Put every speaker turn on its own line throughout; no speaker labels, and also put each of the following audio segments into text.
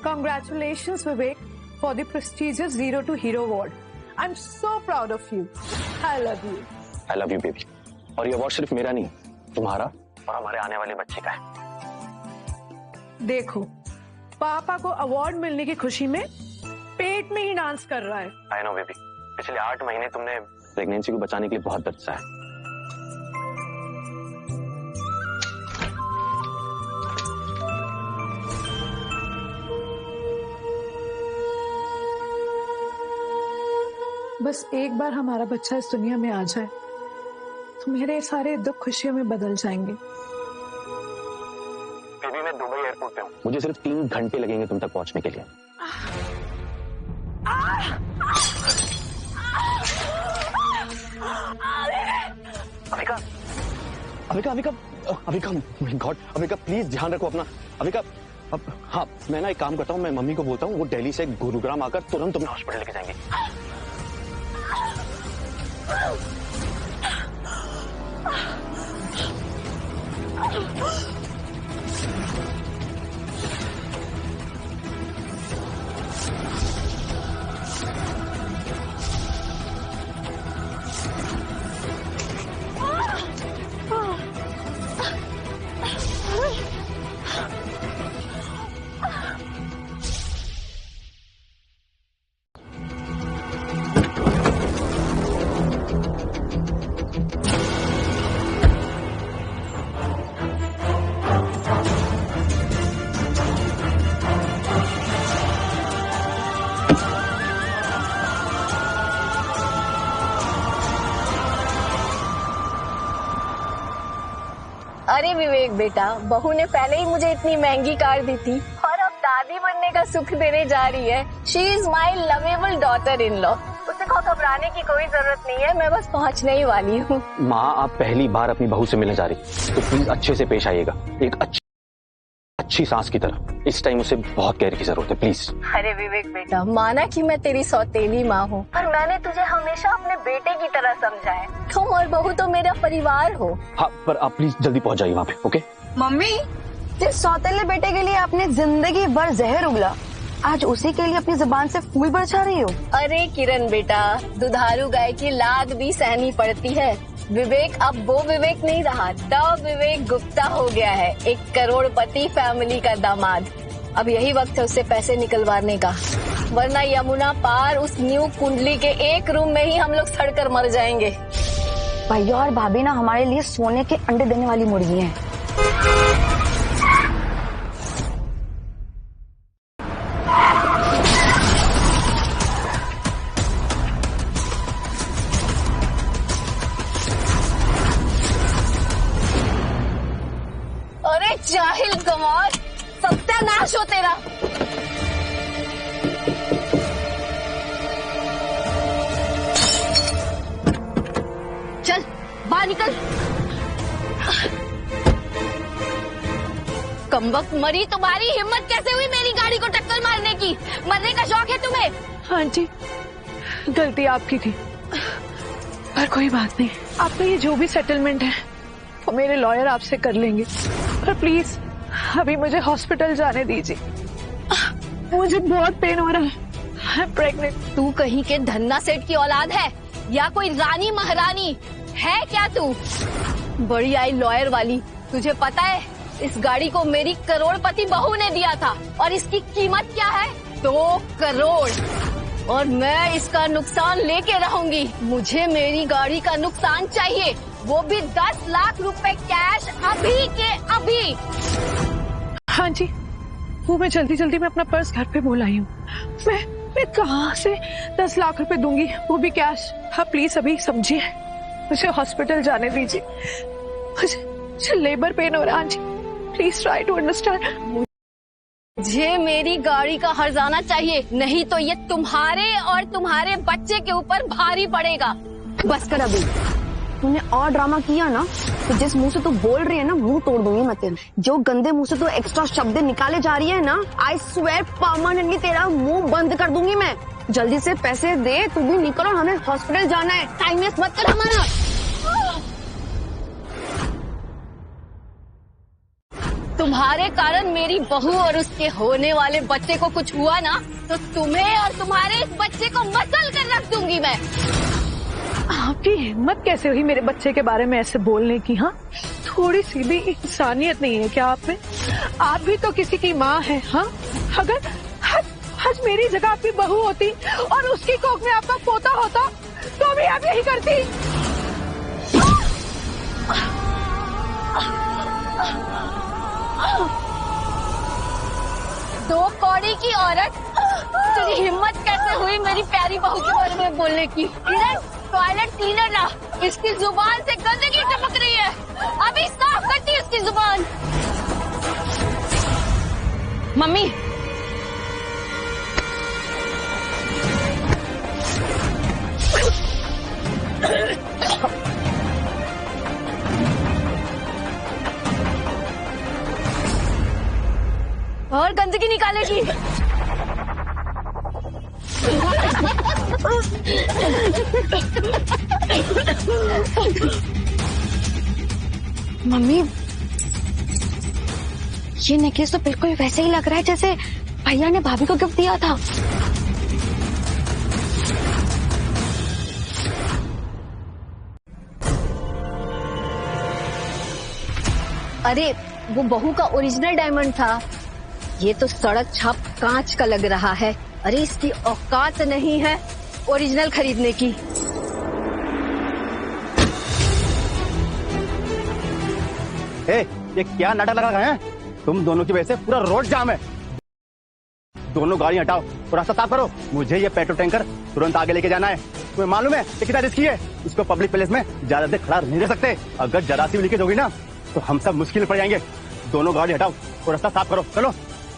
Congratulations, Vivek, for the prestigious Zero to Hero award. I'm so proud of you. I love you.
I love you, baby. और ये award सिर्फ मेरा नहीं, तुम्हारा और हमारे आने वाले बच्चे का है।
देखो, पापा को अवार्ड मिलने की खुशी में पेट में ही डांस कर रहा है।
I know, baby. पिछले 8 महीने तुमने प्रेगनेंसी को बचाने के लिए बहुत दर्द सहा है।
बस एक बार हमारा बच्चा इस दुनिया में आ जाए तो मेरे सारे दुख खुशियों में बदल जाएंगे।
बेबी, मैं दुबई एयरपोर्ट पे हूँ। मुझे सिर्फ 3 घंटे लगेंगे तुम तक पहुंचने के लिए। Avika, Avika, Avika, Avika, my God, Avika please ध्यान रखो अपना। अविका, अब हाँ, मैं ना एक काम करता हूँ, मैं मम्मी को बोलता हूँ, वो दिल्ली से गुरुग्राम आकर तुरंत तुम्हें हॉस्पिटल लेके जाएंगे।
अरे विवेक बेटा, बहू ने पहले ही मुझे इतनी महंगी कार दी थी और अब दादी बनने का सुख देने जा रही है। She is my lovable daughter in law. उसे को घबराने की कोई जरूरत नहीं है, मैं बस पहुंचने ही वाली हूँ।
माँ, आप पहली बार अपनी बहू से मिलने जा रही, तो प्लीज अच्छे से पेश आइएगा, एक अच्छी सांस की तरह। इस टाइम उसे बहुत केयर की जरूरत है, प्लीज।
अरे विवेक बेटा, माना कि मैं तेरी सौतेली माँ हूँ, पर मैंने तुझे हमेशा अपने बेटे की तरह समझा है। तुम और बहू तो मेरा परिवार हो।
हाँ, पर आप प्लीज जल्दी पहुंच जाइए वहाँ पे, ओके?
मम्मी, जिस सौतेले बेटे के लिए आपने जिंदगी भर जहर उगला, आज उसी के लिए अपनी जुबान से फूल बरसा रही हो।
अरे किरण बेटा, दुधारू गाय की लाग भी सहनी पड़ती है। विवेक अब वो विवेक नहीं रहा, द विवेक गुप्ता हो गया है, 1 करोड़पति फैमिली का दामाद। अब यही वक्त है उससे पैसे निकलवाने का, वरना यमुना पार उस न्यू कुंडली के एक रूम में ही हम लोग सड़कर मर जाएंगे।
भैया और भाभी ना हमारे लिए सोने के अंडे देने वाली मुर्गी हैं।
अरे जाहिल गंवार, सत्यानाश हो तेरा। चल बाहर निकल। कमबख्त मरी, तुम्हारी हिम्मत कैसे हुई मेरी गाड़ी को टक्कर मारने की? मरने का शौक है तुम्हें?
हाँ जी, गलती आपकी थी, पर कोई बात नहीं। आपका ये जो भी सेटलमेंट है वो मेरे लॉयर आपसे कर लेंगे, पर प्लीज अभी मुझे हॉस्पिटल जाने दीजिए। मुझे बहुत पेन हो रहा है। I am pregnant.
तू कहीं के धन्ना सेठ की औलाद है या कोई रानी महारानी है क्या तू? बड़ी आई लॉयर वाली। तुझे पता है इस गाड़ी को मेरी करोड़पति बहू ने दिया था और इसकी कीमत क्या है? 2 करोड़। और मैं इसका नुकसान लेके रहूंगी। मुझे मेरी गाड़ी का नुकसान चाहिए, वो भी 10 लाख रुपए कैश, अभी के अभी।
हाँ जी, वो मैं जल्दी में अपना पर्स घर पे भूल आई हूँ। मैं कहाँ से 10 लाख रुपए दूंगी, वो भी कैश? हाँ प्लीज अभी समझिए, मुझे हॉस्पिटल जाने दीजिए। मुझे लेबर पेन हो रहा है। जी प्लीज ट्राई टू अंडरस्टैंड।
मुझे मेरी गाड़ी का हर्जाना चाहिए, नहीं तो ये तुम्हारे और तुम्हारे बच्चे के ऊपर भारी पड़ेगा।
बस कर अभी, तूने और ड्रामा किया ना तो जिस मुंह से तू बोल रही है ना, मुंह तोड़ दूंगी मैं तेरा। जो गंदे मुंह से तू एक्स्ट्रा शब्द निकाले जा रही है ना, आई स्वेयर परमानेंटली तेरा मुंह बंद कर दूंगी मैं। जल्दी से पैसे दे, तू भी निकल और हमें हॉस्पिटल जाना है। टाइम वेस्ट मत कर हमारा।
तुम्हारे कारण मेरी बहू और उसके होने वाले बच्चे को कुछ हुआ ना, तो तुम्हें और तुम्हारे इस बच्चे को मसल कर रख दूंगी मैं।
आपकी हिम्मत कैसे हुई मेरे बच्चे के बारे में ऐसे बोलने की? हाँ, थोड़ी सी भी इंसानियत नहीं है क्या आप में? आप भी तो किसी की माँ है। हाँ, अगर आज मेरी जगह आपकी बहू होती और उसकी कोख में आपका पोता होता तो भी आप यही करती।
दो कौड़ी की औरत, तेरी हिम्मत कैसे हुई मेरी प्यारी बहू के बारे में बोलने की? इधर टॉयलेट क्लीनर ना, इसकी जुबान से गंदगी टपक रही है, अभी साफ करती है इसकी जुबान। मम्मी, और गंदगी निकालेगी।
मम्मी, ये नेकलेस तो बिल्कुल वैसे ही लग रहा है जैसे भैया ने भाभी को गिफ्ट दिया था।
अरे वो बहू का ओरिजिनल डायमंड था, ये तो सड़क छाप कांच का लग रहा है। अरे इसकी औकात नहीं है ओरिजिनल खरीदने की।
ये क्या नाटक लगा रहे हैं? तुम दोनों की वजह से पूरा रोड जाम है। दोनों गाड़ी हटाओ और रास्ता साफ करो। मुझे ये पेट्रोल टैंकर तुरंत आगे लेके जाना है। तुम्हें मालूम है ये कितना रिस्की है? इसको पब्लिक प्लेस में ज्यादा देर खड़ा नहीं रह सकते। अगर जरा सी भी लीकेज होगी ना तो हम सब मुश्किल में पड़ जाएंगे। दोनों गाड़ी हटाओ और रास्ता साफ करो। चलो।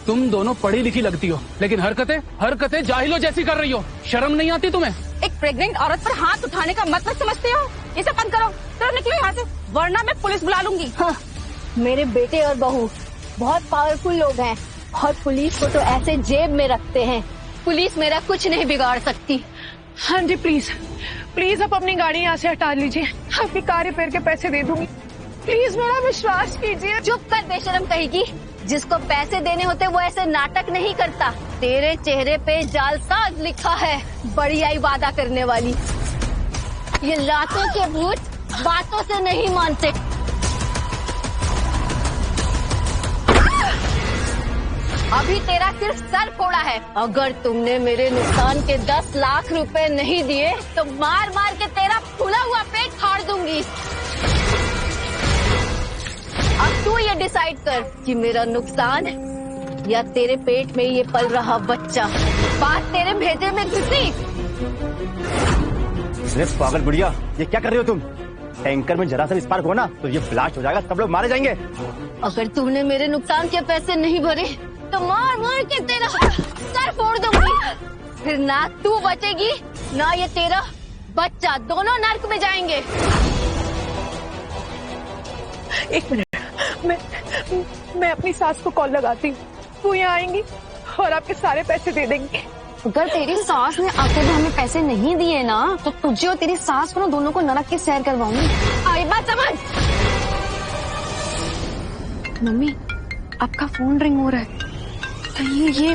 तुम दोनों पढ़ी लिखी लगती हो, लेकिन हरकतें जाहिलों जैसी कर रही हो। शर्म नहीं आती तुम्हें?
एक प्रेग्नेंट औरत पर हाथ उठाने का मतलब समझते हो? इसे बंद करो, चलो निकलो यहाँ से, वरना मैं पुलिस बुला लूंगी।
हाँ, मेरे बेटे और बहू बहुत पावरफुल लोग हैं और पुलिस को तो ऐसे जेब में रखते हैं, पुलिस मेरा कुछ नहीं बिगाड़ सकती।
हाँ जी, प्लीज प्लीज आप अपनी गाड़ी यहाँ से हटा लीजिए। आपकी कार रिपेयर के पैसे दे दूंगी, प्लीज मेरा विश्वास कीजिए।
चुप कर बेशरम कहेगी, जिसको पैसे देने होते वो ऐसे नाटक नहीं करता। तेरे चेहरे पे जालसाज लिखा है, बड़ी आई वादा करने वाली। ये लातों के भूत बातों से नहीं मानते। अभी तेरा सिर्फ सर फोड़ा है। अगर तुमने मेरे नुकसान के 10 लाख रुपए नहीं दिए तो मार मार के तेरा फूला हुआ पेट फाड़ दूंगी। अब तू ये डिसाइड कर कि मेरा नुकसान या तेरे पेट में ये पल रहा बच्चा। बात तेरे भेजे में घुसी।
अरे पागल बुढ़िया, ये क्या कर रही हो तुम? टैंकर में जरा सा स्पार्क हो ना तो ये ब्लास्ट हो जाएगा, सब लोग मारे जाएंगे।
अगर तूने मेरे नुकसान के पैसे नहीं भरे तो मार मार के तेरा सर फोड़ दूंगी। फिर ना तू बचेगी ना ये तेरा बच्चा, दोनों नर्क में जाएंगे।
एक मिनट, मैं अपनी सास को कॉल लगाती हूँ, वो यहाँ आएंगी और आपके सारे पैसे दे देंगे।
अगर तेरी सास ने आके भी हमें पैसे नहीं दिए ना तो तुझे और तेरी सास को ना दोनों को नरक की सैर करवाऊंगी।
आई बात समझ।
मम्मी, आपका फोन रिंग हो रहा है, कहीं ये